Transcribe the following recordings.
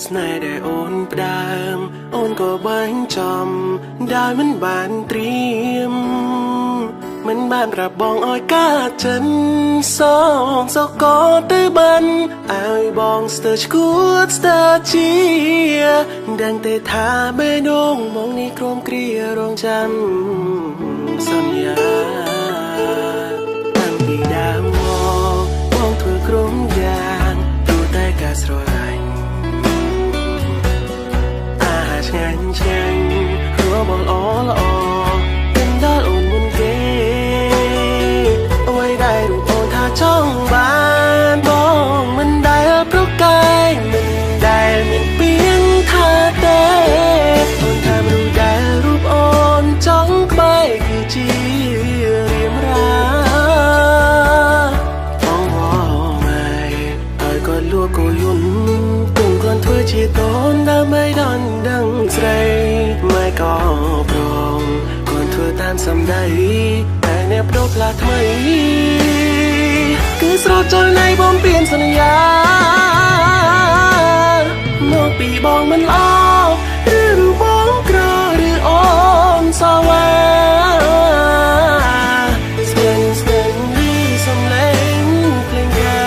ស្នេហ៍ដែលអូនផ្ដើមអូនក៏បាញ់ចំដែលមិនបានត្រៀមមិនបានប្រាប់បងឲ្យកើតចិនសងសកលទៅបានឲ្យបងស្ទើរឈួតស្ទើរជាដឹងតែថាបេះដូងមកនេះក្រុមគ្រារងចាំសន្យាតាំងពីដើមមកបងធ្វើក្រុមយ៉ាងទូតែការស្រឡាញ់អាហារឆ្ងាញ់ឆ្ងាញ់របស់ល្អល្អเป็นដល់អូនមុនគេអ្វីដែលរូបអូនថាចង់បានបងមិនដែលប្រកែកមិនដែលមានពីងថាទេអូនថាមនុស្សដែលរូបអូនចង់ក្បែរគឺជារៀមរាបងមកឲ្យក៏លួក៏យន់ទុំគ្រាន់ធ្វើជាតូនដើម្បីដល់ដឹងស្រីไม่ក៏ព្រមគាត់ធ្វើតាមសម្ដីតែអ្នកប្រផ្លាស់ថ្មីគឺស្រោចចូលនៃបំពេញសន្យាមកពីបងមិនអស់ឬបងក្រឬអូនសវ៉ាស្ងាញ់ស្ងាញ់ឬសំឡេងភ្លេងកា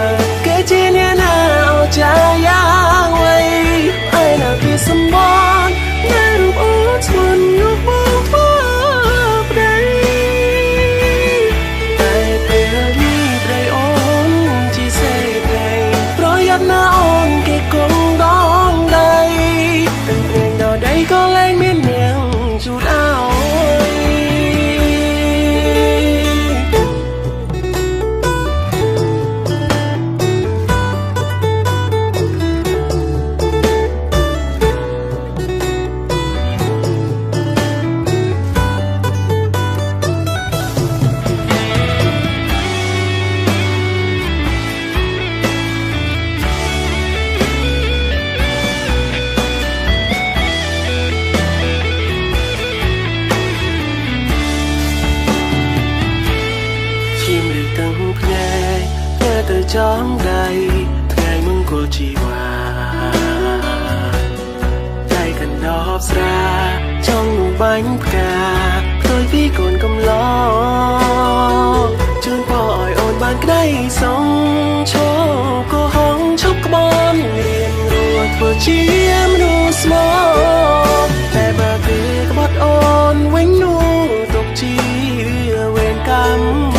រគេជាអ្នកណាអោចាយ៉ាងໄວឲ្យនៅពីសម្បត្តិដែលរូបអូនស្មន់យកបងធ្វើប្តីតែពេលនេះប្តីអូនជាសេរីប្រយ័ត្នណាអូនគេគង់ដងដីទាំងព្រេងដល់ដីក៏លែងមាននាងជូតឲ្យទៅចំដៃថ្ងៃមង្គលជីវ៉ាដៃកណ្ដោបស្រាចង់នោះបាញ់ផ្កាផ្ទុយពីកូនកំឡោជូនพ่อឲ្យអូនបានក្តីសងឈោក៏ហងឈប់ក្បន់រៀនរត់ធ្វើជាមនុស្សស្មោះតែបើគឺក្បត់អូនវិញនោះទុកជាវេរកម្ម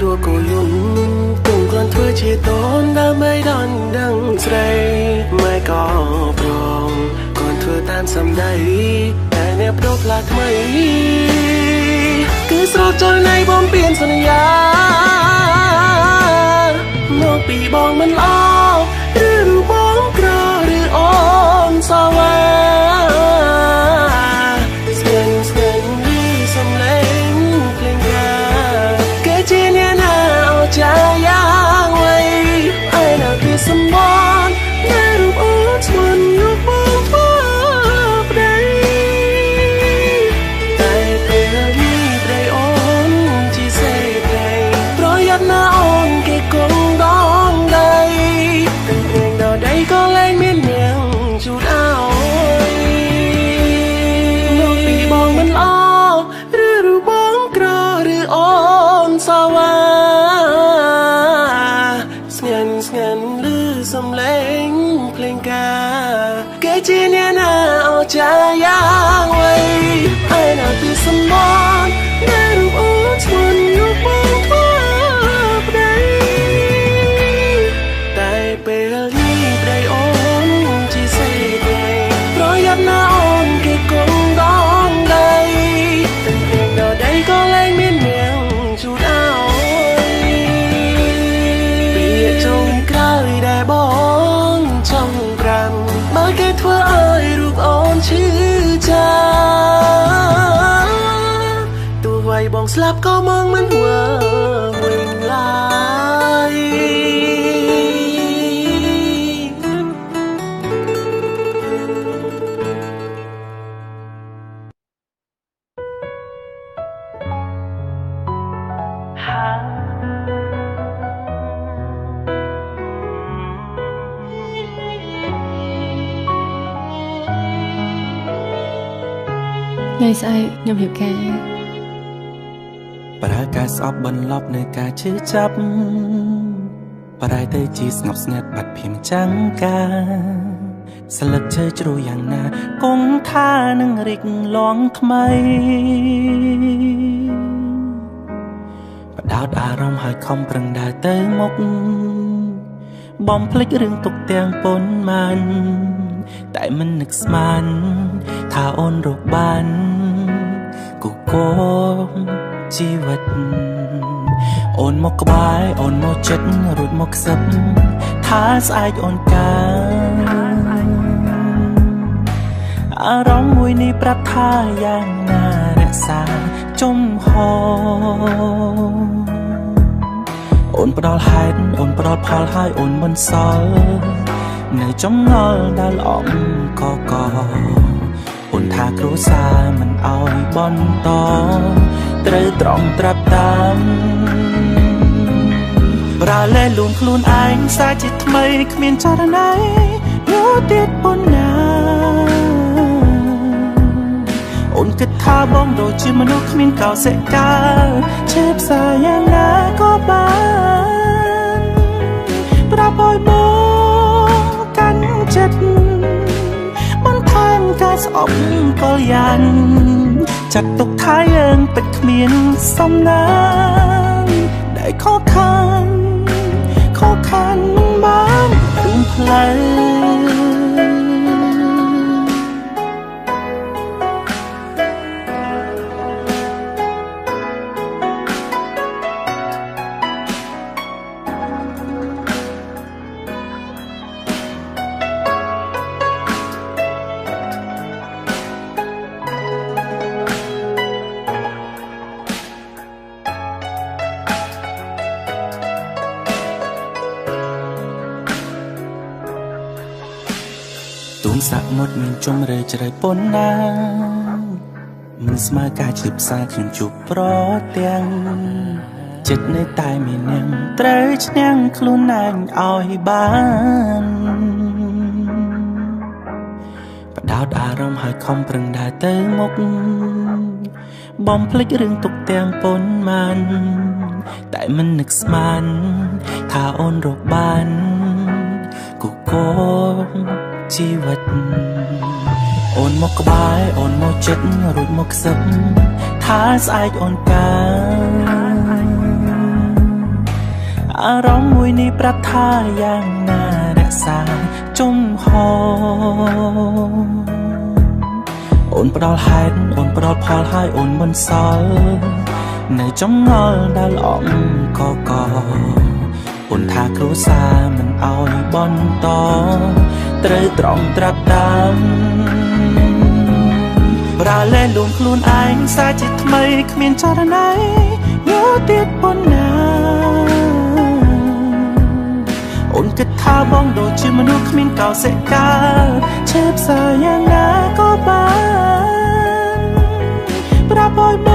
លួក៏យន់ទុំគ្រាន់ធ្វើជាតូនដើម្បីដល់ដឹងស្រីไม่ក៏ព្រមគាត់ធ្វើតាមសម្ដីតែអ្នកប្រផ្លាស់ថ្មីគឺស្រោចចូលនៃបំពេញសន្យាមកពីបងមិនអស់ឬបងក្រឬអូនសវ៉ាស្ងាញ់ស្ងាញ់ឬសំឡេងភ្លេងការគេជាអ្នកណាអោចាយ៉ាងไวឲ្យនៅពីសម្បត្តិដែលរូបអូនស្មន់យកបងធ្វើប្តីតែពេលនេះប្តីអូនជាសេរីប្រយ័ត្នណាអូនគេគង់ដងដីទាំងព្រេងដល់ដីក៏លែងមាននាងជូតឲ្យមកពីបងមិនអស់ឬបងក្រឬអូនសវ៉ាស្ងាញ់ស្ងាញ់ឬសំឡេងភ្លេងការគេជាអ្នកណាអោចាយ៉ាងไวឲ្យនៅពីសម្បត្តិដែលរូបអូនស្មន់យកបងធ្វើប្តីតែពេលនេះប្តីអូនជាសេរីប្រយ័ត្នណាអូនគេគង់ដងដីទាំងព្រេងដល់ដីក៏លែងមាននាងជូតឲ្យពាក្យចុងក្រោយដែលបងចង់ប្រាំបើគេធ្វើឲ្យរូបអូនឈឺចាប់ទោះបីបងស្លាប់ក៏មកមិនវើវិញឡើយ哈ថ្ងៃស្អែកខ្ញុំរៀបការប្រាការស្អប់បន្លប់នៅការឈឺចាប់ប្រែទៅជាស្ងប់ស្ងាត់បាត់ភៀមចាំងការស្លឹកឈើជ្រុះយ៉ាងណាគង់ថានឹងរីកលងថ្មីបដោតអារម្មណ៍ឲ្យខំប្រឹងដើរទៅមុខបំភ្លេចរឿងទុកទាំងប៉ុន្មានតែមិននឹកស្មានថាអូនរកបានគូគមជីវិតអូនមកក្បែរអូនមកចិត្តរួចមកខ្សឹបថាស្អែកអូនកាអារម្មណ៍មួយនេះប្រាប់ថាយ៉ាងណារក្សាជំហរអូនផ្ដល់ហេតុអូនផ្ដល់ផលហើយអូនមិនសល់នៅចំងល់ដែលអងកកអូនថាគ្រួសារមិនអោយបន្តត្រូវត្រង់ត្រាប់តាមប្រាលែលួងខ្លួនឯងសាជាថ្មីគ្មានចរណៃយោទៀតប៉ុណ្ណាអូនគិតថាបងដូចជាមនុស្សគ្មានកោសិកាឈឺផ្សាយ៉ាងណាក៏បានប្រាប់ឲ្យបងកាន់ចិត្តមិនថែមការស្អប់ក៏យ៉ាងចាត់ទុកថាយើងពិតគ្មានសំណាងដែលខកខានមិនបានរួមផ្លូវទូនសាក់មុតមានជុំរើជ្រៅប៉ុណ្ណាមិនស្មើការជិះផ្សារខ្ញុំជួបប្រទាំងចិត្តនៅតែមាននឹងត្រូវឈ្នះខ្លួនឯងឲ្យបានបដោតអារម្មណ៍ឲ្យខំប្រឹងដើរទៅមុខបំភ្លេចរឿងទុកទាំងប៉ុន្មានតែមិននឹកស្មានថាអូនរកបានគូគមជីវិតអូនមកក្បែរអូនមកចិត្តរួចមកខ្សឹបថាស្អែកអូនកាអារម្មណ៍មួយនេះប្រាប់ថាយ៉ាងណារក្សាជំហរអូនផ្ដល់ហេតុអូនផ្ដល់ផលហើយអូនមិនសល់នៅចំងល់ដែលអងកកអូនថាគ្រួសារមិនអោយបន្តត្រូវត្រង់ត្រាប់តាមប្រាលែលួងខ្លួនឯងសាជាថ្មីគ្មានចរណៃយោទៀតប៉ុណ្ណាអូនគិតថាបងដូចជាមនុស្សគ្មានកោសិកាឈឺផ្សាយ៉ាងណាក៏បានប្រាប់ឲ្យប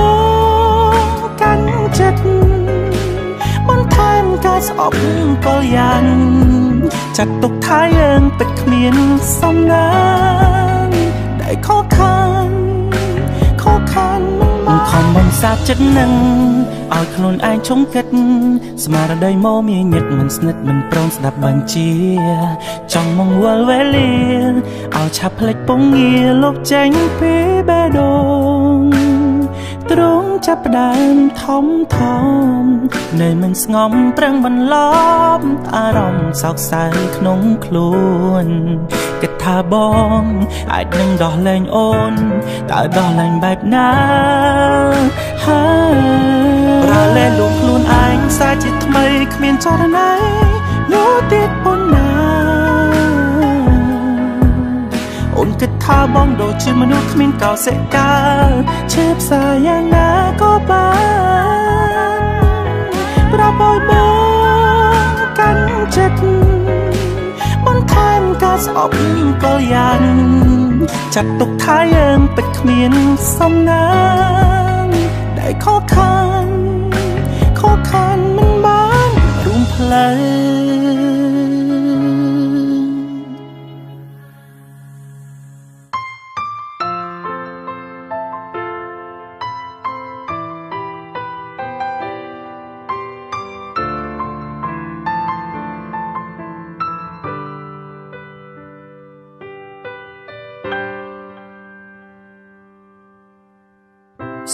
ងកាន់ចិត្តមិនថែមការស្អប់ក៏យ៉ាងចាត់ទុកថាយើងពិតគ្មានសំណាងដែលខកខានមិនខំបំសាបចិត្តនឹងឲ្យខ្លួនឯងឈងគិតស្មារតីមកមានញឹកមិនស្និទ្ធមិនព្រមស្ដាប់បញ្ជាចង់មកវល់វេលាឲ្យឆាប់ភ្លេចពងងារលោកចេញពីបេះដូងទ្រង់ចាប់ផ្ដើមថំនៅមិនស្ងំប្រឹងបន្លប់អារម្មណ៍សោកសៅក្នុងខ្លួនគិតថាបងអាចនឹងដោះលែងអូនតើដោះលែងបែបណាប្រាលែលួងខ្លួនឯងសាជាថ្មីគ្មានចរណៃយោទៀតប៉ុណ្ណាអូនគិតថាបងដូចជាមនុស្សគ្មានកោសិកាឈឺផ្សាយ៉ាងណាក៏បានប្រាប់ឲ្យបងកាន់ចិត្តមិនថែមការស្អប់ក៏យ៉ាងចាត់ទុកថាយើងពិតគ្មានសំណាងដែលខកខានមិនបានរួមផ្លូវ អ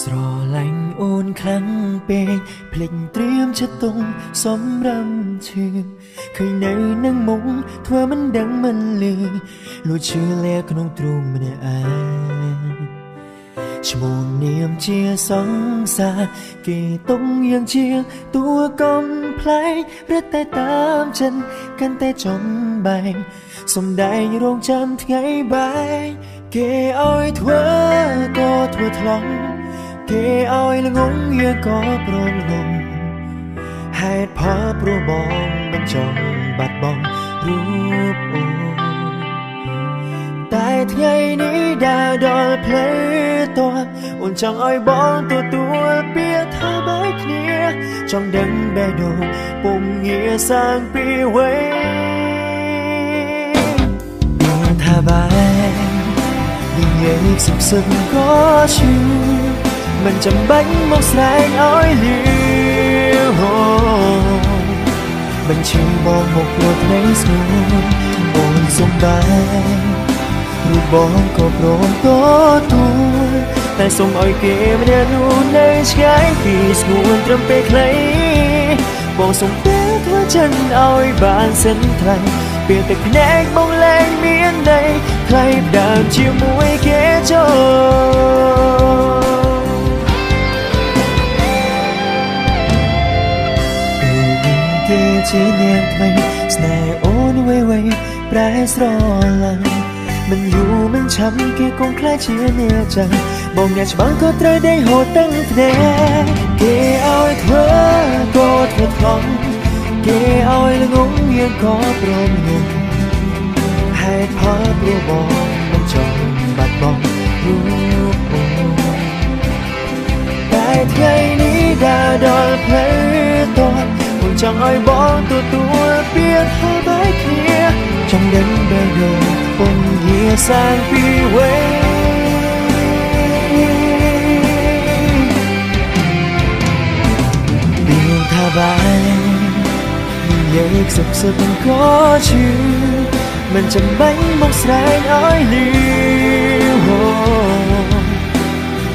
ស្រឡាញ់អូនខ្លាំងពេកភ្លេចត្រៀមចិត្តទុំសម្រំឈឺឃើញនៅនឹងមុខធ្វើមិនដឹងមិនលឺលួចឈឺលាក្នុងទ្រូងម្នាក់ឯងឈ្មោះនាមជាសង្សារគេទុំយ៉ាងជាតួកំប្លែករត់តែតាមចិនកាន់តែចំបែងសំដែងរងចាំថ្ងៃបែកគេឲ្យធ្វើក៏ធ្វើថ្លង់គេឲ្យល្ងងវាក៏ព្រមល្ងងហេតុផលព្រោះបងមិនចង់បាត់បង់រូបអូនតែថ្ងៃនេះដើរដល់ផ្លូវតើអូនចង់ឲ្យបងទទួលពាក្យថាបែកគ្នាចង់ដឹងបេះដូងពុំងារសាងពីវ័យថាបែកនិយាយសុខក៏ឈឺមិនចាំបាច់មកស្រែកឲ្យលឺមិនឈឺបងមកព្រោះថ្ងៃស្ងួនអូនសំបែករូបបងក៏ព្រមទទួលតែសូមឲ្យគេម្នាក់នោះនៅឆ្ងាយពីស្ងួនត្រឹមពេលខ្លីបងសូមពេលធ្វើចិនឲ្យបានសិនថ្លៃពេលតែភ្នែកបងលែងមានន័យថ្លៃដើមជាមួយគេចូលគេជានាងថ្មីស្នេហ៍អូនវេវេប្រែស្រឡាញ់មិនយូរមិនឆាប់គេគង់ខ្លាចជាអ្នកចាំបងអ្នកច្បាស់ក៏ត្រូវដេញហូតទាំងភ្នែកគេឲ្យធ្វើក៏ធ្វើថ្លង់គេឲ្យល្ងងវាក៏ព្រមងំហេតុផលព្រោះបងមិនចង់បាត់បង់រូបអូនតែថ្ងៃនេះដើរដល់ផ្លូវតើចង់ឲ្យបងទទួលពាក្យថាបែកគ្នាចង់ដឹងបេះដូងពុំងារសាងពីវ័យមានថាបែកនិយាយសុខក៏ឈឺមិនចាំបាច់មកស្រែកឲ្យលឺ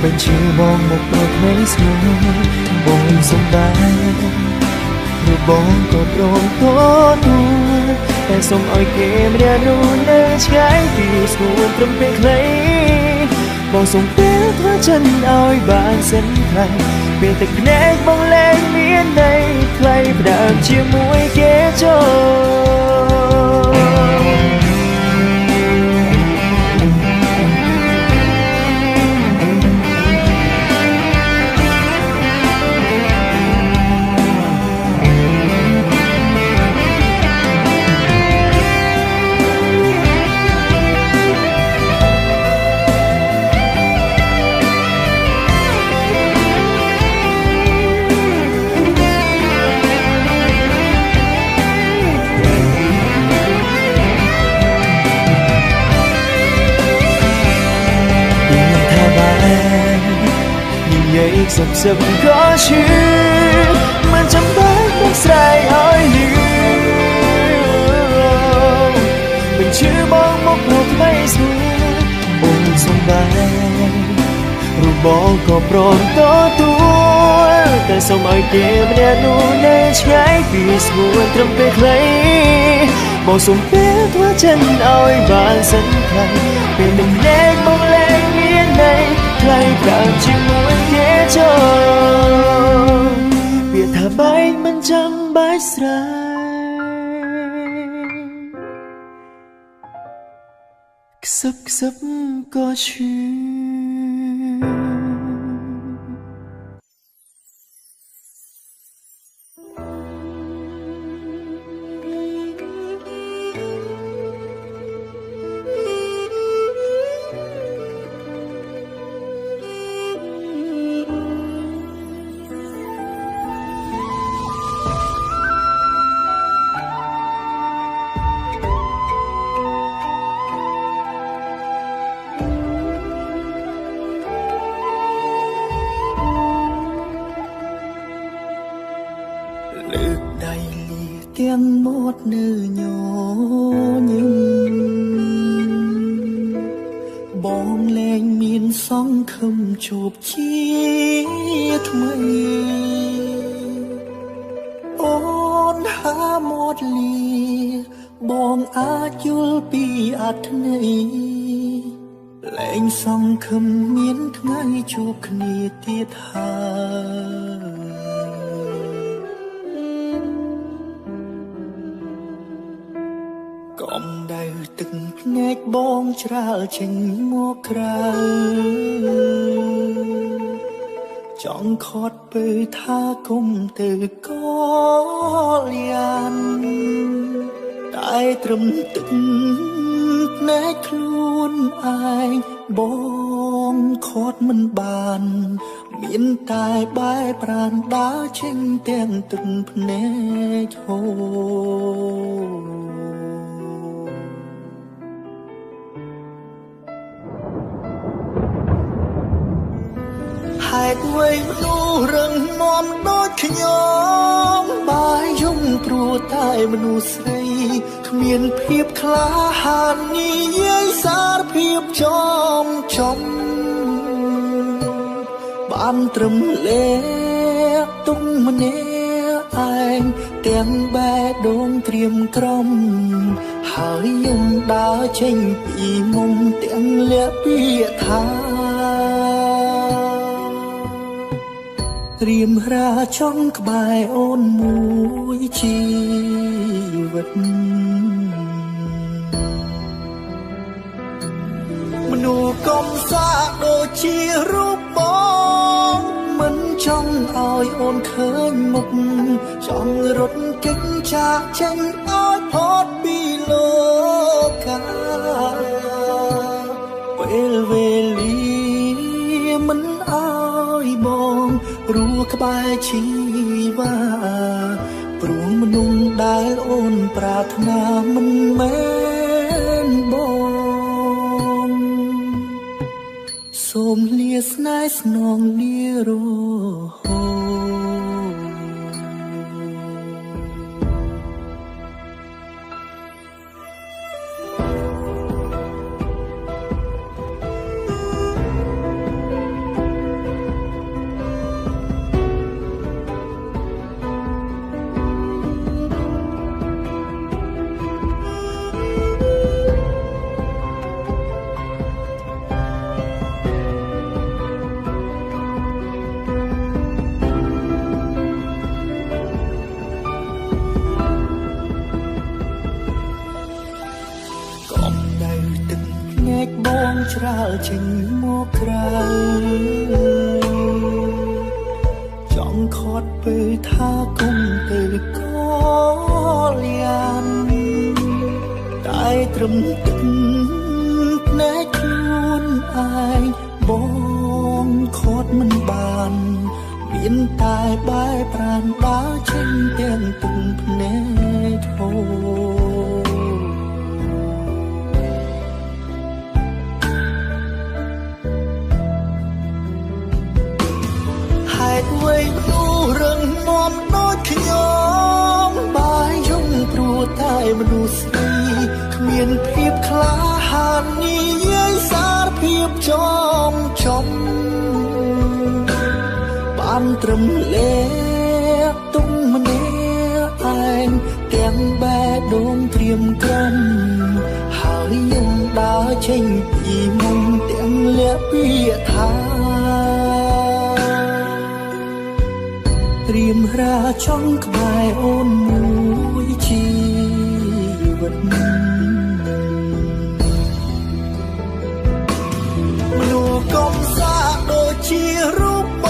មិនឈឺបងមកព្រោះថ្ងៃស្ងួនបងសំដែងរូបបងក៏ព្រមទទួលតែសូមឲ្យគេម្នាក់នោះនៅឆ្ងាយពីស្ងួនត្រឹមពេលខ្លីបងសូមពេលធ្វើចិនឲ្យបានសិនថ្លៃពេលទឹកភ្នែកបងលែងមានន័យថ្លៃផ្ដើមជាមួយគេចូលសុខក៏ឈឺមិនចាំបាច់មកស្រែកឲ្យលឺមិនឈឺបងមកព្រោះថ្ងៃស្ងួនអូនសំបែករូបបងក៏ព្រមទទួលតែសូមឲ្យគេម្នាក់នោះនៅឆ្ងាយពីស្ងួនត្រឹមពេលខ្លីបងសូមពេលធ្វើចិនឲ្យបានសិនថ្លៃពេលនឹងភ្នែកបងលែងមានន័យថ្លៃដើមជាមួយគេចូលពាក្យថាបែកមិនចាំបាច់ស្រែកខ្សឹបក៏ឈឺtiếng một nữ nhô nhung bóng lên miền sóng ខឹមជួបជាថ្មីអូនហាមាត់លាបងអាចយល់ពីអត្ថន័យលែងសង្ឃឹមមានថ្ងៃជួបគ្នាទៀតហើយកុំដៅទឹកភ្នែកបងច្រាលចេញមកក្រៅចង់ខត់ពើថាគុំទៅកលានតែត្រឹមទឹកភ្នែកខ្លួនឯងបងខត់មិនបានមានតែបែរប្រានដើរចេញទាំងទឹកភ្នែកហូរហេតុអ្វីមនុស្សរឹងមាំដូចខ្ញុំបាយយំព្រោះតែមនុស្សស្រីគ្មានភាពក្លាហាននិយាយសារភាពចំបានត្រឹមលេទុំម្នាក់ឯងទាំងបែរដងត្រៀមក្រុមហើយយំដើរចេញពីមុំទាំងលាក់ពាក្យថារៀមរាចង់ក្បែរអូនមួយជីវិតមនុស្សកុំសាកដូចជារូបបងមិនចង់ឲ្យអូនឃើញមុខចង់រត់គេចចាកចេញឲ្យផុតពីលោកកាពេលវេលាមិនឲ្យបងព្រោះក្បែរជីវ៉ាព្រោះមនុស្សដែលអូនប្រាថ្នាមិនមែនបងសូមលាស្នេហ៍ស្នងលារហូបងច្រាលចេញមកក្រៅចង់ខត់ពើថាគុំទៅកលានតែត្រឹមទឹកភ្នែកខ្លួនឯងបងខត់មិនបានមានតែបែរប្រានដើរចេញទាំងទឹកភ្នែកហូរហេតុអ្វីមនុស្សរឹងមាំដូចខ្ញុំបាយយំព្រោះតែមនុស្សស្រីគ្មានភាពក្លាហាននិយាយសារភាពចំបានត្រឹមលេទុំម្នាក់ឯងទាំងបែរដងត្រៀមក្រុមហើយយំដើរចេញពីមុំទាំងលាក់ពាក្យថាត្រៀមរាចង់ក្បែរអូនមួយជីវិតមនុស្សកុំសាកដូចជារូបប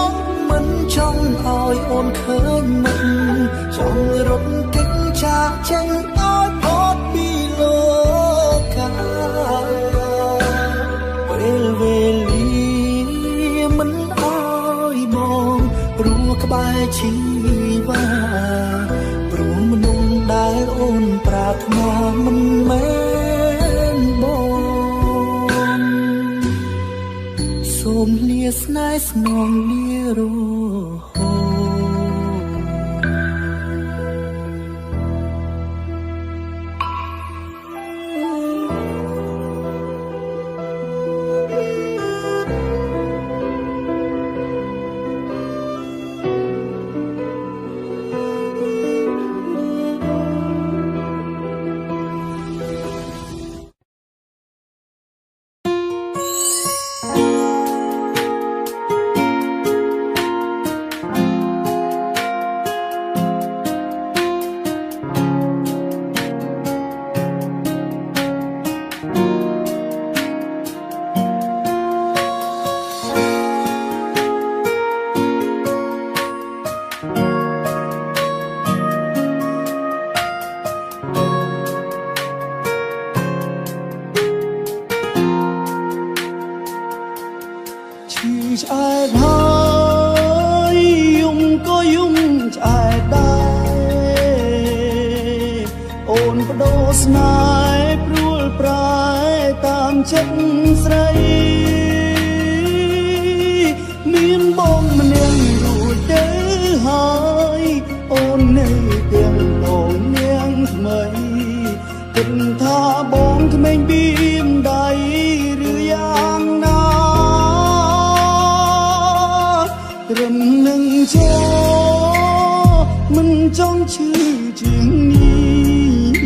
ងមិនចង់ឲ្យអូនឃើញមុខចង់រត់គេចចាកចេញឲ្យផុតពីលោកកាពេលវេលាមិនឲ្យបងព្រោះក្បែរជីវ៉ាព្រោះមនុស្សដែលអូនប្រាថ្នាមិនមែនបងសូមលាស្នេហ៍ស្នងលារហូ ឆ្អែតហើយយំក៏យំឆ្អែតដែរអូនបដូរស្នេហ៍ព្រួលប្រែតាមចិត្តស្រីមានបងម្នាក់រួចទៅហើយអូននៅទាំងបងនាងថ្មីគិតថាបងក្មេងបៀមដៃឬយ៉ាងណាត្រឹមនឹងចោមិនចង់ឈឺជាងនេះ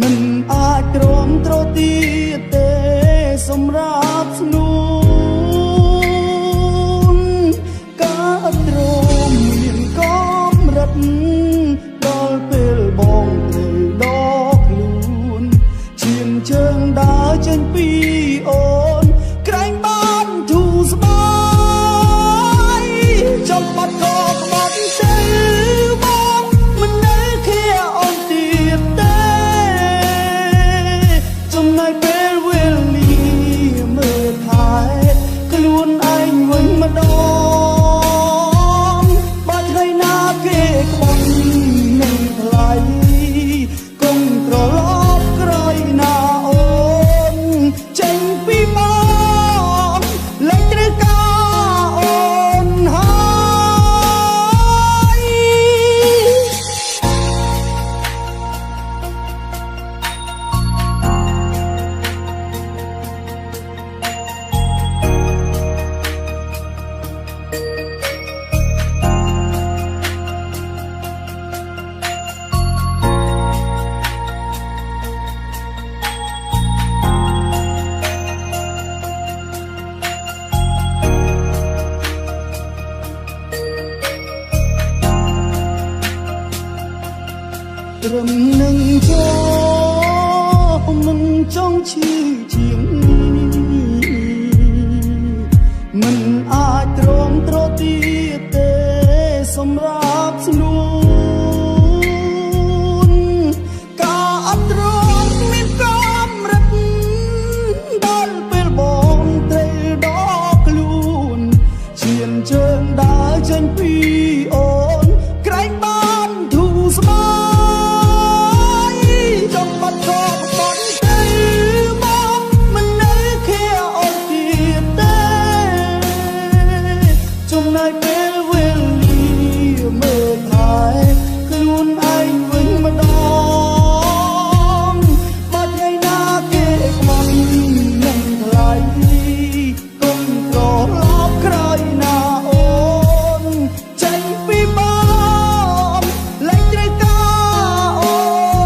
មិនអាចទ្រាំទ្រទៀតទេសម្រាប់ស្នួនការទ្រាំមានកំរិតដល់ពេលបងត្រូវដកខ្លួនឈាមជើងដើរចេញពីអូនក្រែងបានធូរស្បើយចំបាត់ក៏ក្បត់ទៅបងមិននៅឃ្លាអូនទៀតទេចំណាយពេលវេលាមើលថែខ្លួនឯងវិញម្ដងបាត់ថ្ងៃណាគេក្បត់នឹងថ្លៃកុំត្រឡប់ក្រោយណាអូនចេញពីមកលេចត្រូវការអូនហើយត្រឹមនឹងចោមិនចង់ឈឺជាងនេះមិនអាចទ្រាំទ្រទៀតទេសម្រាប់ស្នួនការអត់ទ្រាំមានកំរិតដល់ពេលបងត្រូវដកខ្លួនឈាមជើងដើរចេញពីអូនក្រែងបានធូរស្បើយចំបាត់ក៏បត់ទៅមកមិននៅឃ្លាអូនទៀតទេចំណាយពេលវេលាមើលថែខ្លួនឯងវិញម្ដងបាត់ថ្ងៃណាគេខ្មាំងនឹងថ្លៃកុំត្រឡប់ក្រោយណាអូនចេញពីមកលេចត្រូវការអូ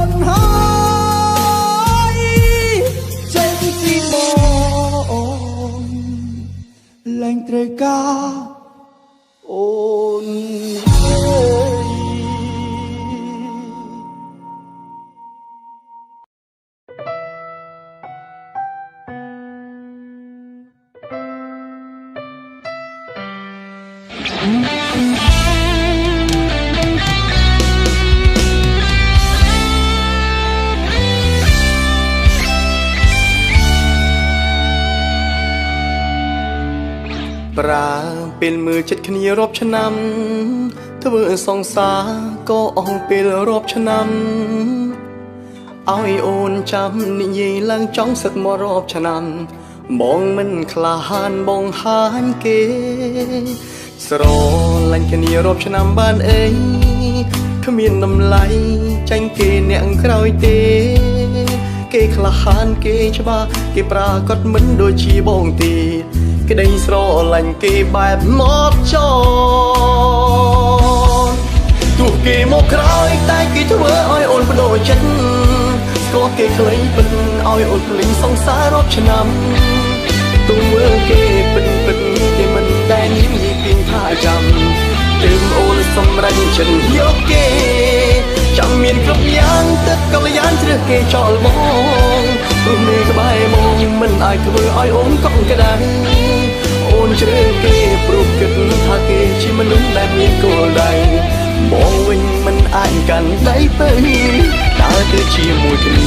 នហើយចេញពីមកលែងត្រូវការអូនហើយ ប្រាពេលមើលចិត្តគ្នារាប់ឆ្នាំធ្វើសង្សារក៏អស់ពេលរាប់ឆ្នាំឲ្យអូនចាំនិយាយឡើងចង់សឹកមករាប់ឆ្នាំបងមិនក្លាហានបងហានគេស្រឡាញ់គ្នារាប់ឆ្នាំបានអីគ្មានតម្លៃចាញ់គេអ្នកក្រោយទេគេក្លាហានគេច្បាស់គេប្រាកដមិនដូចជាបងទេក្តីស្រឡាញ់គេបែបមកចោលទោះគេមកក្រោយតែគេធ្វើឲ្យអូនបដូរចិត្តស្គាល់គេខ្លីពិតឲ្យអូនភ្លេចសង្សាររាប់ឆ្នាំទោះមើលគេពិតគេមិនដែលនិយាយពីថាចាំទើបអូនសម្រេចចិត្តយកគេចាំមានគ្រប់យ៉ាងទឹកកល្យានជ្រើសគេចោលបងព្រោះមេក្បែរមកមិនអាចធ្វើឲ្យអូនកង់ក្តៅអូនជ្រើសគេព្រោះគិតថាគេជាមនុស្សដែលមានគោលដៅបងវិញមិនអាចកាន់ដៃទៅដើរទៅជាមួយគ្នា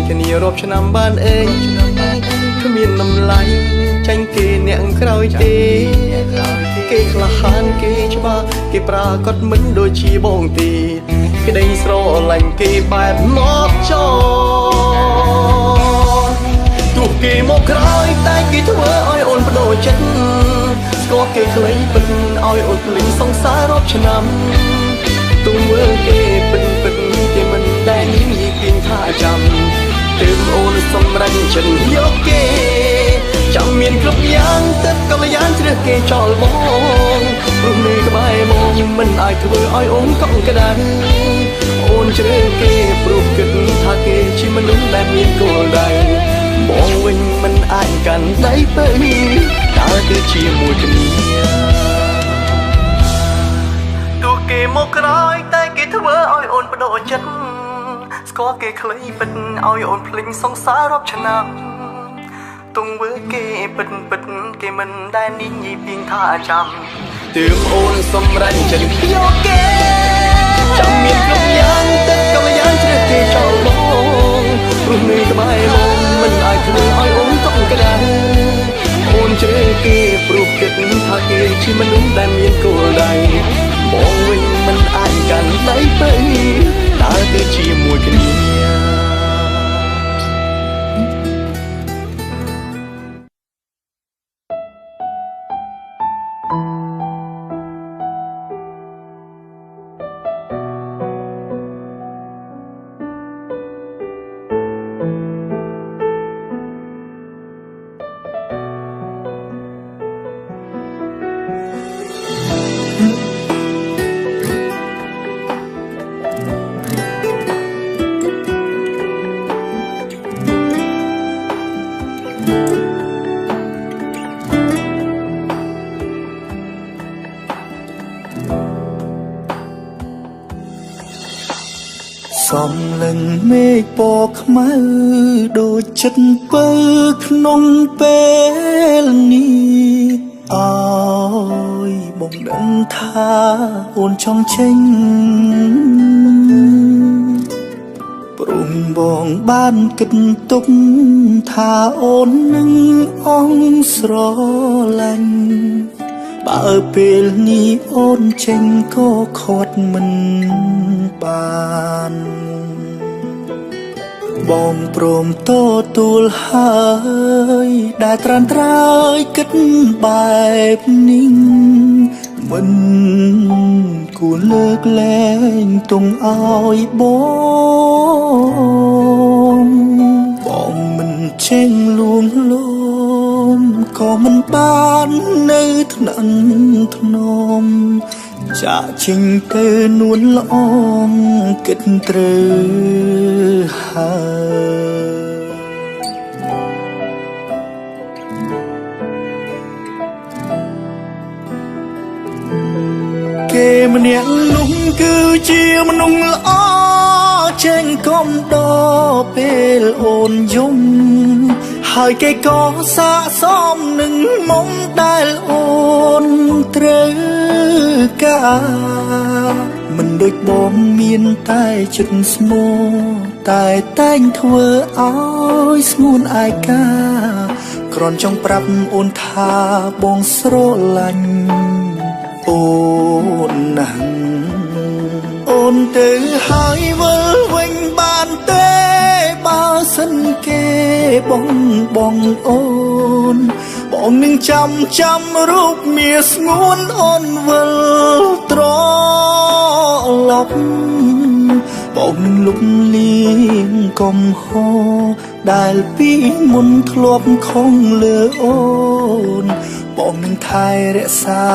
គ្នារាប់ឆ្នាំបានអីគ្មានតម្លៃចាញ់គេអ្នកក្រោយទេគេក្លាហានគេច្បាស់គេប្រាកដមិនដូចជាបងទេក្តីស្រឡាញ់គេបែបមកចោទោះគេមកក្រោយតែគេធ្វើឲ្យអូនបដូរចិត្តស្គាល់គេខ្លីពិតឲ្យអូនភ្លេចសង្សាររាប់ឆ្នាំទង្វើគេពិតគេមិនដែលនិយាយពីថាចាំទើបអូនសម្រេចចិត្តយកគេចាំមានគ្រប់យ៉ាងទឹកកល្យានជ្រើសគេចោលបងព្រោះនៅក្បែរមកមិនអាចធ្វើឲ្យអូនកក់ក្ដៅអូនជ្រើសគេព្រោះគិតថាគេជាមនុស្សដែលមានគោលដៅបងវិញមិនអាចកាន់ដៃពើដើរទៅជាមួយគ្នាទោះគេមកក្រោយតែគេធ្វើឲ្យអូនបដូរចិត្តស្គាល់គេខ្លីពិតឲ្យអូនភ្លេចសង្សាររាប់ឆ្នាំទង្វើគេពិតគេមិនដែលនិយាយពីថាចាំទើបអូនសម្រេចចិត្តយកគេចាំមានគ្រប់យ៉ាងទឹកកល្យានជ្រើសគេចោលបងព្រោះនៅក្បែរបងមិនអាចធ្វើឲ្យអូនកក់ក្ដៅអូនជ្រើសគេព្រោះគិតថាគេជាមនុស្សដែលមានគោលដៅបងវិញមិនអាចកាន់ដៃទៅដើរទៅជាមួយគ្នាសំលឹងមេឃពណ៌ខ្មៅដូចចិត្តពើក្នុងពេលនេះអើយបងដឹងថាអូនចង់ចេញព្រមបងបានគិតទុកថាអូននឹងអង្ស្រឡាញ់បើពេលនេះអូនចេញក៏ខាត់មិនបានបងព្រមទទួលហើយដែលត្រានត្រើយគិតបែបនេះមិនគួរលើកលែងទុំឲ្យបងមិនចេញលួងលោមក៏មិនបាននៅថ្នាក់ថ្នមចាក់ចេញទៅនួនល្អងគិតត្រូវហើយគេម្នាក់នោះគឺជាមនុស្សល្អចេញកំដរពេលអូនយំហើយគេក៏សាកសមនឹងមុំដែលអូនត្រូវការមិនដូចបងមានតែចិត្តស្មោតែតែងធ្វើឲ្យស្ងួនឯកាគ្រាន់ចង់ប្រាប់អូនថាបងស្រឡាញ់អូនណាស់អូនទៅហើយវិលវិញបានទេបើសិនគេបងអូនបងនឹងចាំរូបមាស្ងួនអូនវិលត្រឡប់បងនឹងលុបលៀងកំហរដែលពីមុនធ្លាប់ខំលើអូនបងនឹងថែរក្សា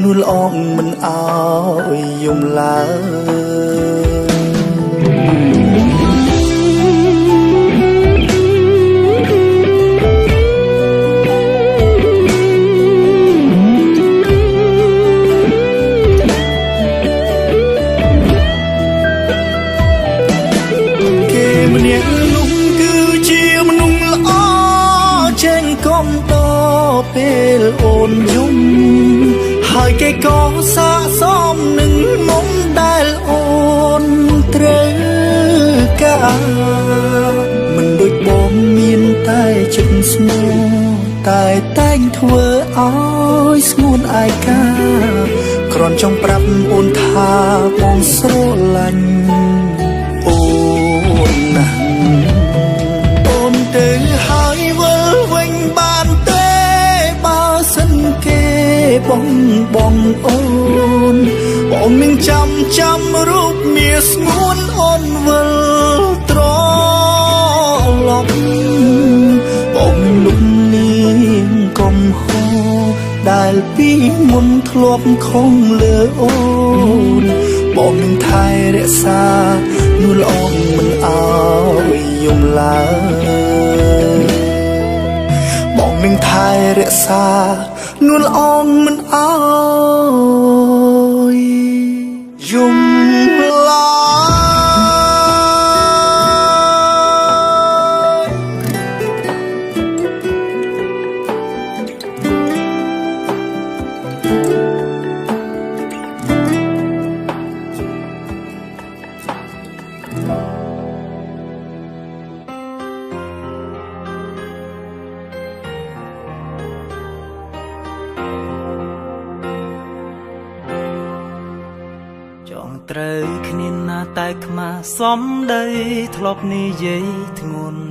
នួនល្អងមិនអោយយំឡើយពេលអូនយំហើយគេក៏សាកសមនឹងមុំដែលអូនត្រូវការមិន ស្មោះតែតែងធ្វើឲ្យស្ងួនឯកាគ្រាន់ចង់ប្រាប់អូនថាបងស្រឡាញ់អូនណាស់អូនទៅហើយវិលវិញបានទេបើសិនគេបងអូនបងនឹងចាំរូបមាស្ងួនអូនវិលត្រឡប់បងនឹងលុបលាងកំហុសដែលពីមុនធ្លាប់ខំលើអូនបងនឹងថែរក្សានួនអងមិនអោយយំឡើយបងនឹងថែរក្សានួនអងមិនអោយយំឡើយចង់ត្រូវគ្នាណាតែខ្មាស់សំដីធ្លាប់និយាយធ្ងន់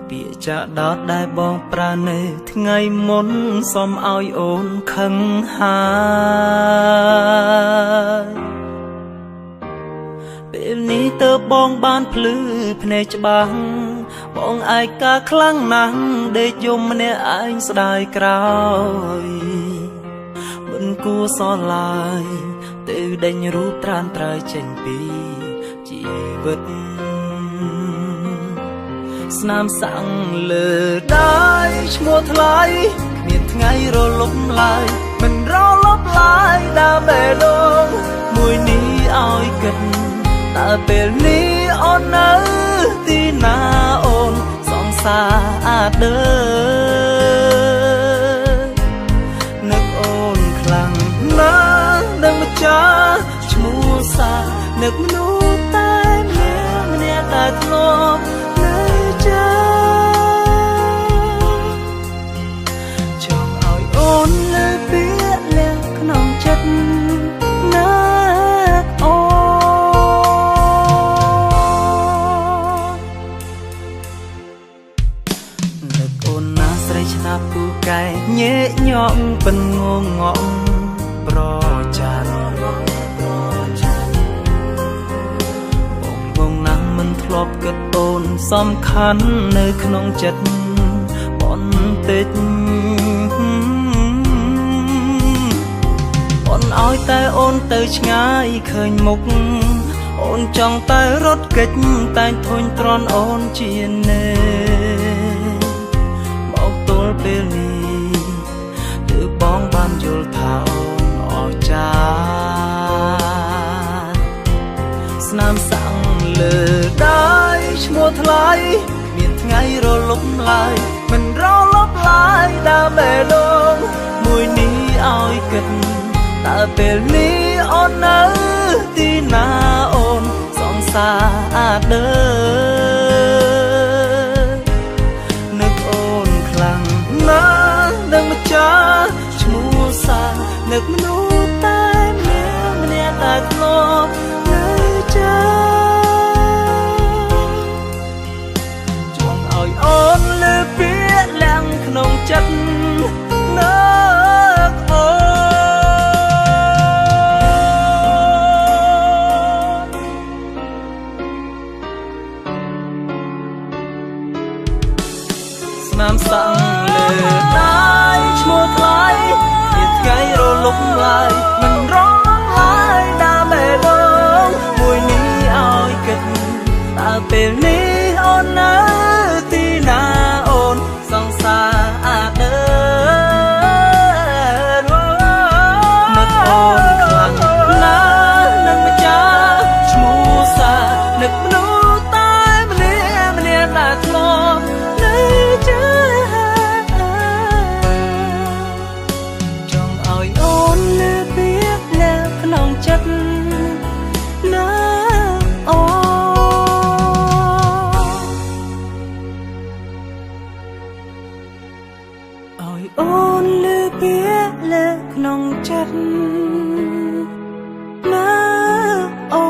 ពាក្យចាក់ដោតដែលបងប្រើនៅថ្ងៃមុនសុំឲ្យអូនខឹងហើយពេលនេះតើបងបានភ្លឺភ្នែកច្បាស់បងឯកាខ្លាំងណាស់ដេកយំម្នាក់ឯងស្ដាយក្រោយមិនគួរសល់ឡើយទៅដេញរូបត្រានត្រើយចេញពីជីវិតស្នាមសាំងលើដៃឈ្មោះថ្លៃគ្មានថ្ងៃរលត់ឡើយមិនរលត់ឡើយដើមបេះដូងមួយនេះឲ្យគិតតើពេលនេះអូននៅទីណាអូនសង្សារអាចដើរនឹកអូនខ្លាំងណាស់នឹកម្ចាស់ឈ្មោះសានឹកមនុស្សតែម្នាក់តែធ្លាប់នៅចាចង់ឲ្យអូនលើពាក្យលះក្នុងចិត្តនឹកអូនឹកអូនណាស្រីឆ្នាប់ពូកែញែកញក់ពិនងងក់ប្រចានបងណាស់មិនធ្លាប់គិតអូនសំខាន់នៅក្នុងចិត្តបន្តិចអូនឲ្យតែអូនទៅឆ្ងាយឃើញមុខអូនចង់តែរត់គេចតែងធុញទ្រាន់អូនជានេមកទល់ពេលនេះទើបបងបានយល់ថាអូនអស្ចារ្យស្នាមសាំងលើដៃឈ្មោះថ្លៃមានថ្ងៃរលត់ឡើយមិនរលត់ឡើយដើមបេះដូងមួយនេះឲ្យគិតតើពេលនេះអូននៅទីណាអូនសង្សារអាចដើរនឹកអូនខ្លាំងណាស់នឹកម្ចាស់ឈ្មោះសានឹកមនុស្សតែម្នាក់តែធ្លាប់នៅចាចង់ឲ្យអូនលើពាក្យលាំងក្នុងចិត្តនឹកអូស្នាមសាំងលើដៃឈ្មោះថ្លៃជាថ្ងៃរលត់ឡើយ អូនលឺពាក្យលើក្នុងចិត្តណាអូ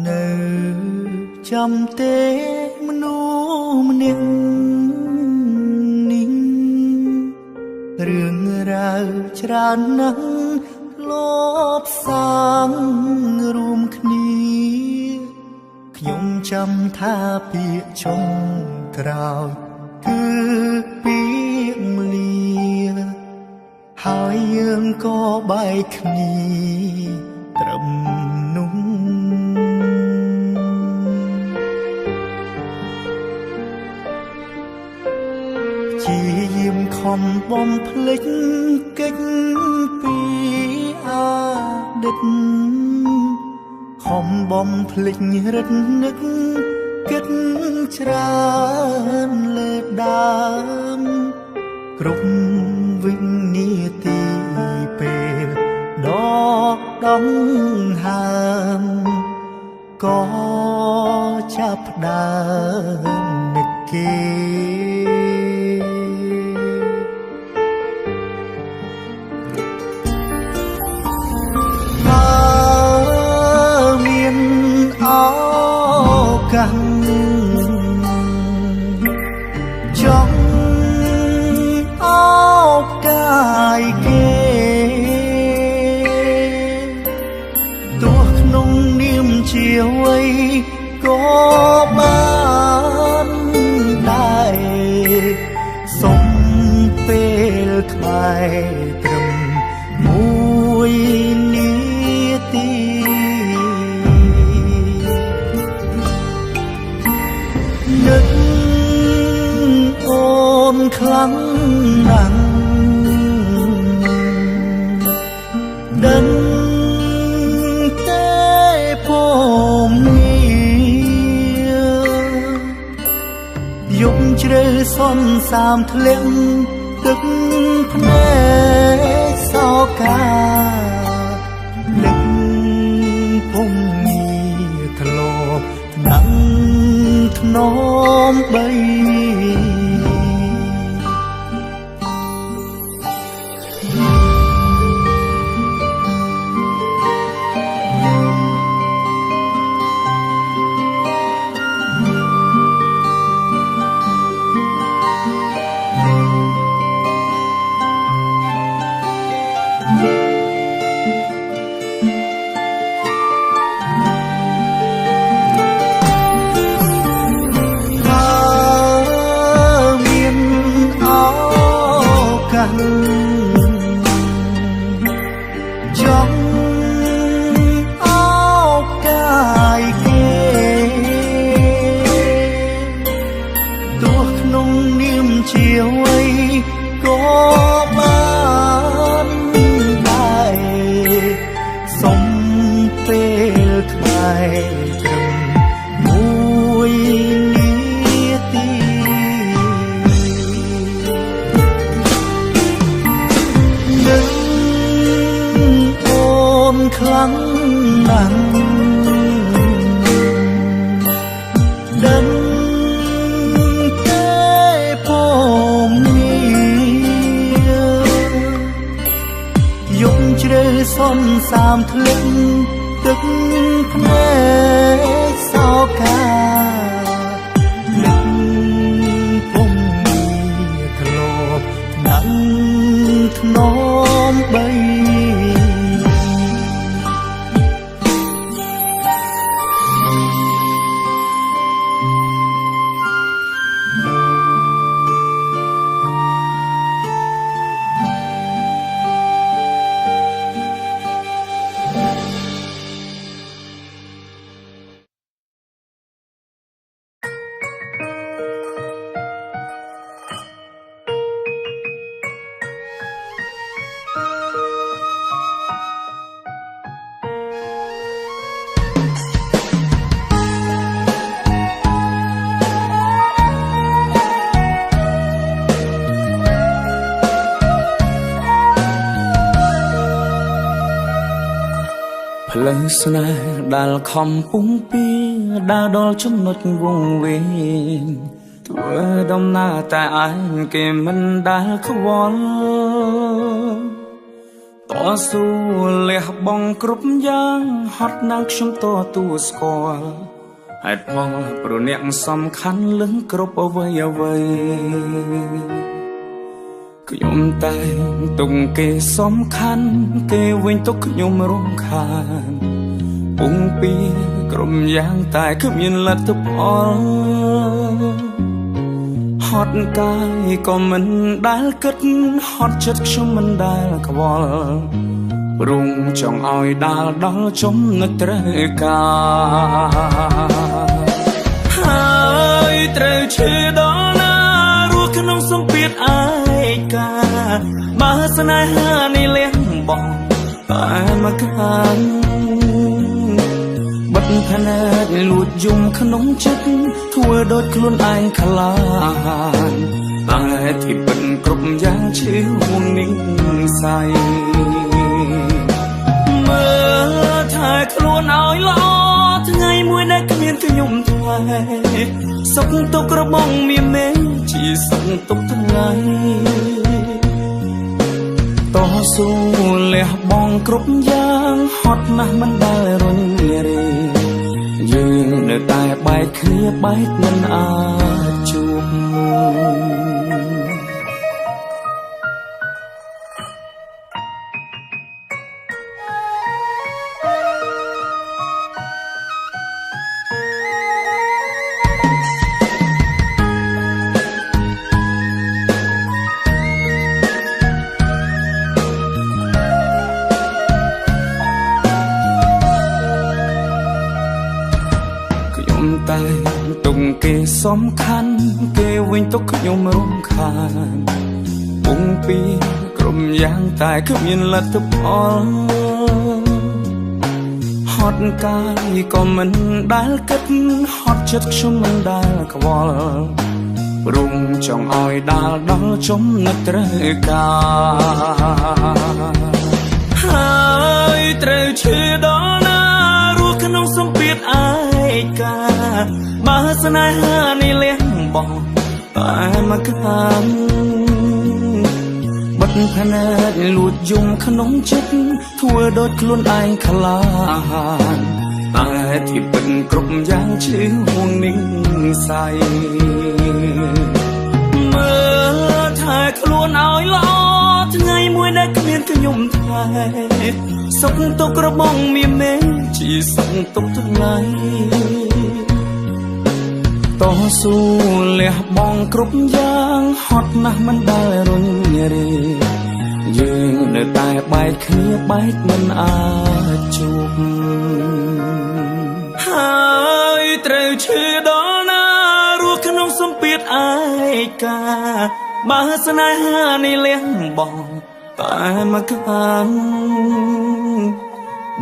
នៅចាំទេមនុស្សម្នាក់នេះរឿងរ៉ាវច្រើនណាស់ធ្លាប់សាងរួមគ្នាខ្ញុំចាំថាពាក្យចុងក្រោយគឺពាក្យលា ហើយយើងក៏បែកគ្នាត្រឹមនោះជាយាមខំបំភ្លេចកិច្ចពីអតីតខំបំភ្លេចរឹតនឹកគិតច្រើនលើដើមគ្រប់វិនាទីពេលដកដង្ហើមក៏ចាប់ផ្ដើមនឹកគេបើមានឱកាសចង់ឱកាយគេទោះក្នុងនាមជាអ្វីក៏បានដែរសុំពេលខ្មែរត្រឹមមួយនាទីនឹកអូនខ្លាំងណាស់ដឹងទេผมនេះយប់ជ្រៅសន្សាមធ្លាក់ទឹកភ្នែកសោកានឹកពុំងារធ្លាប់ណាំធ្នមបី ចង់ឱកាយគេទោះក្នុងនាមជាអ្វីក៏បានដែរសុំពេលខ្មែរត្រឹមមួយនាទី ខ្លាំងណាស់ដឹងទេผมនេះយប់ជ្រៅសន្សាមធ្លាក់ទឹកភ្នែកសោកានឹកពុំងារធ្លាប់ណាំធ្នមបី ផ្លូវស្នេហ៍ដែលខំពុំពីដើរដល់ចំណុចវង្វេងធ្វើដំណើរតែឯងគេមិនដែលខ្វល់តស៊ូលះបង់គ្រប់យ៉ាងហត់ណាស់ខ្ញុំតទួស្គាល់ហេតុផលព្រោះអ្នកសំខាន់លឹងគ្រប់អ្វីអ្វីខ្ញុំតែងទុកគេសំខាន់គេវិញទុកខ្ញុំរំខានពុំពីក្រុមយ៉ាងតែគ្មានលទ្ធផលហត់កាយក៏មិនដែលគិតហត់ចិត្តខ្ញុំមិនដែលខ្វល់ព្រមចង់ឲ្យដាល់ដល់ចំណុចត្រូវការហើយត្រូវឈឺដល់ណារស់ក្នុងសម្ពាធឯកាបើស្នេហានេះលះបង់តែមកខាងបិទភ្នែកលួចយំក្នុងចិត្តធ្វើដូចខ្លួនឯងខ្លាហានតែที่ពិតគ្រប់យ៉ាងឈឺហួងនឹងស័យមើលថែខ្លួនឲ្យល្អថ្ងៃមួយដែលគ្មានខ្ញុំថ្លៃសុខទុក្ខរបស់មានមែនជាសុខទុក្ខថ្ងៃតស៊ូលះបង់គ្រប់យ៉ាងហត់ណាស់មិនដែលរញរេយើងនៅតែបែកគ្នាបែកមិនអាចជួបតែទុកគេសំខាន់គេវិញទុកខ្ញុំរំខានពុំពីក្រុមយ៉ាងតែគ្មានលទ្ធផលហត់កាយក៏មិនដែលគិតហត់ចិត្តខ្ញុំមិនដែលខ្វល់ព្រមចង់ឲ្យដាល់ដល់ចំណុចត្រូវការហើយត្រូវឈឺដល់ណារស់ក្នុងសម្ពាធឯកាបើស្នេហានេះលះបង់តែមកខាងបិទភ្នែកលួចយំក្នុងចិត្តធ្វើដូចខ្លួនឯងខ្លាហានតែที่ពិតគ្រប់យ៉ាងឈឺហួងនឹងស័យមើលថែខ្លួនឲ្យល្អថ្ងៃមួយដែលគ្មានខ្ញុំថ្លៃសុខទុក្ខរបស់មានមែនជាសុខទុក្ខថ្ងៃតស៊ូលះបង់គ្រប់យ៉ាងហត់ណាស់មិនដែលរញរេយើងនៅតែបែកគ្នាបែកមិនអាចជួបហើយត្រូវឈឺដល់ណារស់ក្នុងសម្ពាធឯកាបើស្នេហានេះលះបង់តែមកខាង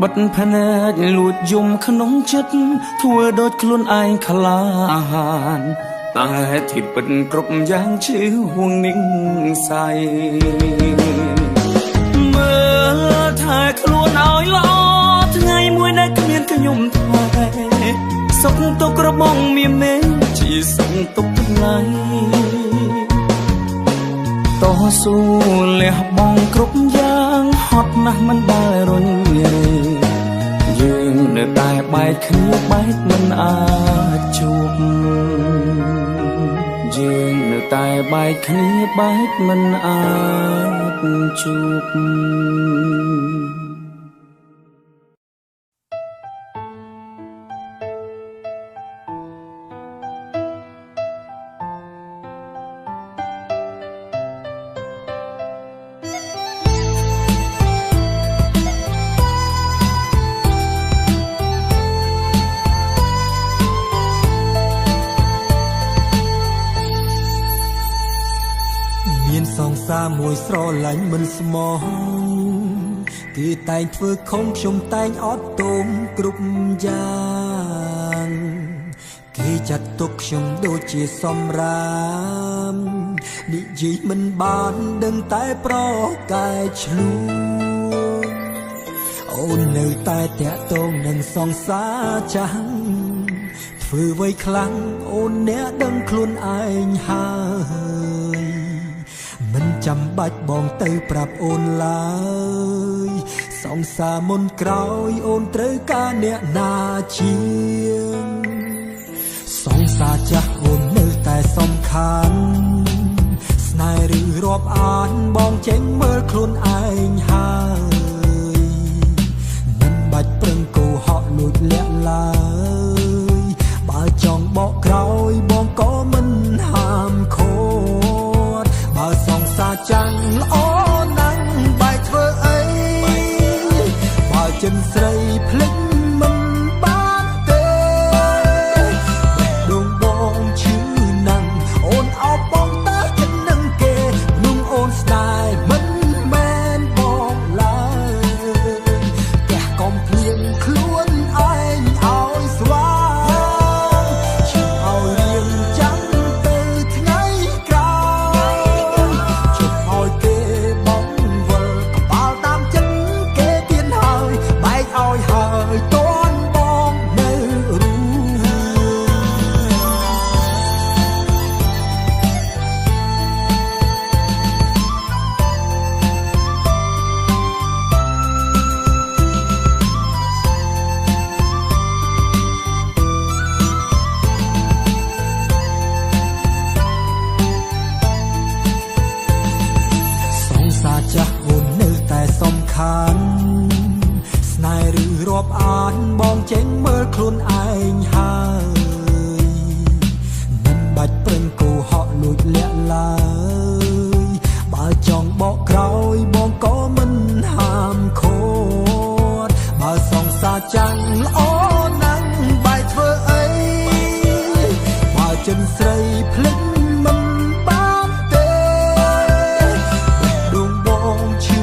បិទភ្នែកលួចយំក្នុងចិត្តធ្វើដូចខ្លួនឯងខ្លាហានតែที่ពិតគ្រប់យ៉ាងឈឺហួងនឹងស័យមើលថែខ្លួនឲ្យល្អថ្ងៃមួយដែលគ្មានខ្ញុំថ្លៃសុខទុក្ខរបស់មានមែនជាសុខទុក្ខថ្ងៃតស៊ូលះបង់គ្រប់យ៉ាងហត់ណាស់មិនដែលរញរេយើងនៅតែបែកគ្នាបែកមិនអាចជួបយើងនៅតែបែកគ្នាបែកមិនអាចជួបមួយស្រឡាញ់មិនស្មោះគេតែងធ្វើខំខ្ញុំតែងអត់ទោមគ្រប់យ៉ាងគេចាត់ទុកខ្ញុំដូចជាសម្រាមនិយាយមិនបានដឹងតែប្រកែឆ្លួន អូននៅតែតាក់ទងនឹងសង្សារចាំងធ្វើអ្វីខ្លាំងអូនអ្នកដឹងខ្លួនឯងហើយមិនចាំបាច់បងទៅប្រាប់អូនឡើយសង្សារមុនក្រោយអូនត្រូវការអ្នកណាជាងសង្សារចាស់អូននៅតែសំខាន់ស្នេហ៍ឬរាប់អានបងចេញមើលខ្លួនឯងហើយមិនបាច់ប្រឹងកោហកលួចលាក់ឡើយបើចង់បកក្រោយបងក៏មិនហាមឃាត់បើសង្សារចាំងល្អណាស់បែកធ្វើអីបើចិនស្រីភ្លេចមិនបានទេដងបងឈឺណាស់អូនអោបបងតើចិត្តនឹងគេนุ่งអូនស្ដាយមិនមែនបងឡើយផ្ទះកុំភ្លៀងខ្លួនឯងឲ្យស្វាជិះឲ្យរៀងចាំទៅថ្ងៃក្រោយជិះឲ្យគេបងវិលក្បាលតាមចិត្តគេទៀនហើយបែកឲ្យហើយតន់បងនៅរូសង្សារចាស់អូននៅតែសំខាន់ស្នេហ៍ឬរាប់អានបងចេញមើលខ្លួនឯងហើយមិនបាច់ប្រឹងកោហកលួចលាក់ឡើយបើចង់បកក្រោយបងក៏មិនហាមឃាត់បើសង្សារចាំងល្អណាស់បែកធ្វើអីបើចិនស្រីភ្លេចមិនបានទេដងបងឈឺ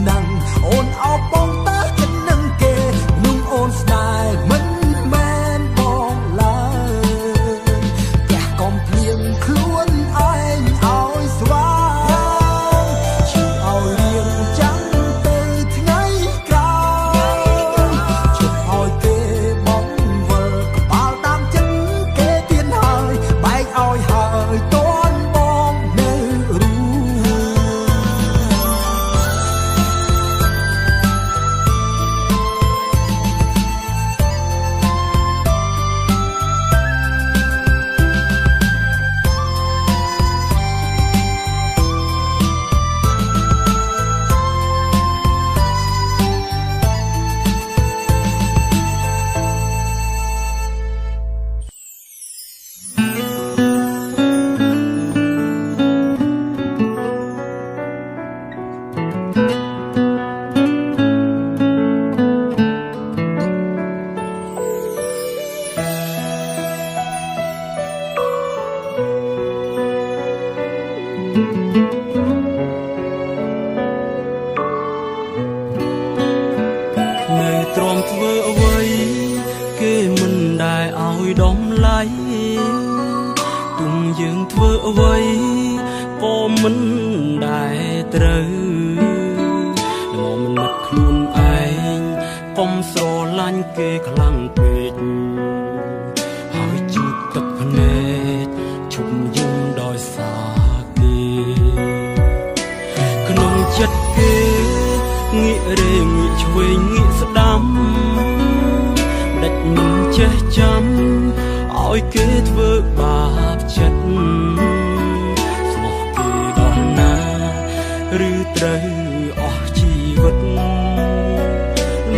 ណាស់អូនអោបបងតើចិត្តនឹងគេนุ่งអូនស្ដាយមិនមែនបងឡើយផ្ទះកុំភ្លៀងខ្លួនឯងឲ្យស្វាជិះឲ្យរៀងចាំទៅថ្ងៃក្រោយជិះឲ្យគេបងវិលក្បាលតាមចិត្តគេទៀនហើយបែកឲ្យហើយតន់បងនៅរូ នៅទ្រាំធ្វើអ្វីគេមិនដែលឲ្យដំឡៃទុំយើងធ្វើអ្វីក៏មិនដែលត្រូវមកមិននឹកខ្លួនឯងកុំស្រឡាញ់គេខ្លាំងពេកហើយជូតទឹកភ្នែកឈប់យំដោយសារគេក្នុងចិត្តគេងាករេងាកឆ្វេងងាកស្ដាំដាច់មិនចេះចាំឲ្យគេធ្វើបាបចិត្តស្មោះគេដល់ណាឬត្រូវអស់ជីវិត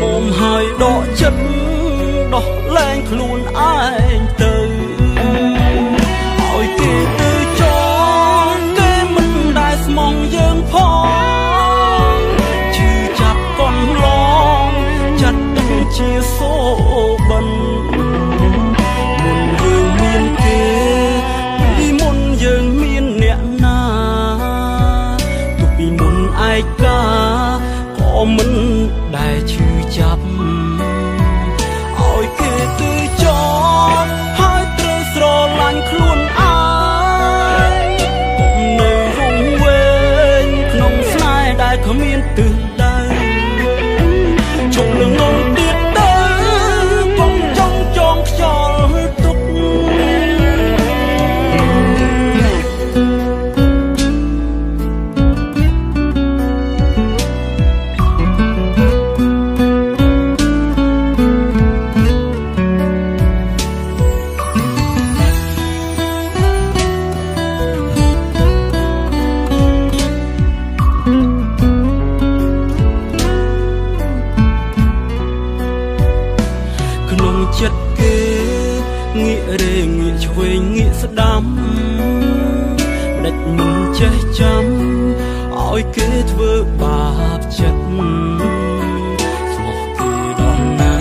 មុំហើយដកចិត្តដោះលែងខ្លួនឯងទៅឲ្យគេទៅចោលគេមិនដែលស្មងយើងផងឈឺចាប់កន់ឡងចាត់ទុកជាសូបិនមុនយើងមានគេពីមុនយើងមានអ្នកណាទោះពីមុនឯកាក៏មិនដែលឈឺចាប់ឲ្យគេទៅចោលហើយ ចិត្តគេងាករេងាកឆ្វេងងាកស្ដាំដេចមិនចេះចាំឲ្យគេធ្វើបាបចិត្តស្មោះគេដល់ណា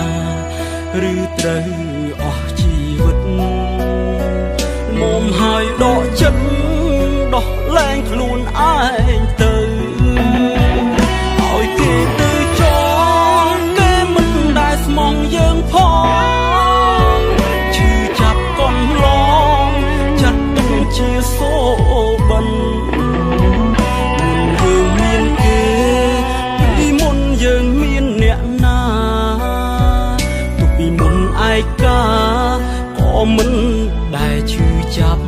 ឬត្រូវអស់ជីវិតមុំហើយដកចិត្តដោះលែងខ្លួនឯងទៅឲ្យគេទៅចោលគេមិនដែលស្មងយើងផងឈឺចាប់កន់ឡងចាត់ទុំជាសូបិនមុនយើងមានគេពីមុនយើងមានអ្នកណាទុកពីមុនឯកាក៏មិនដែលឈឺចាប់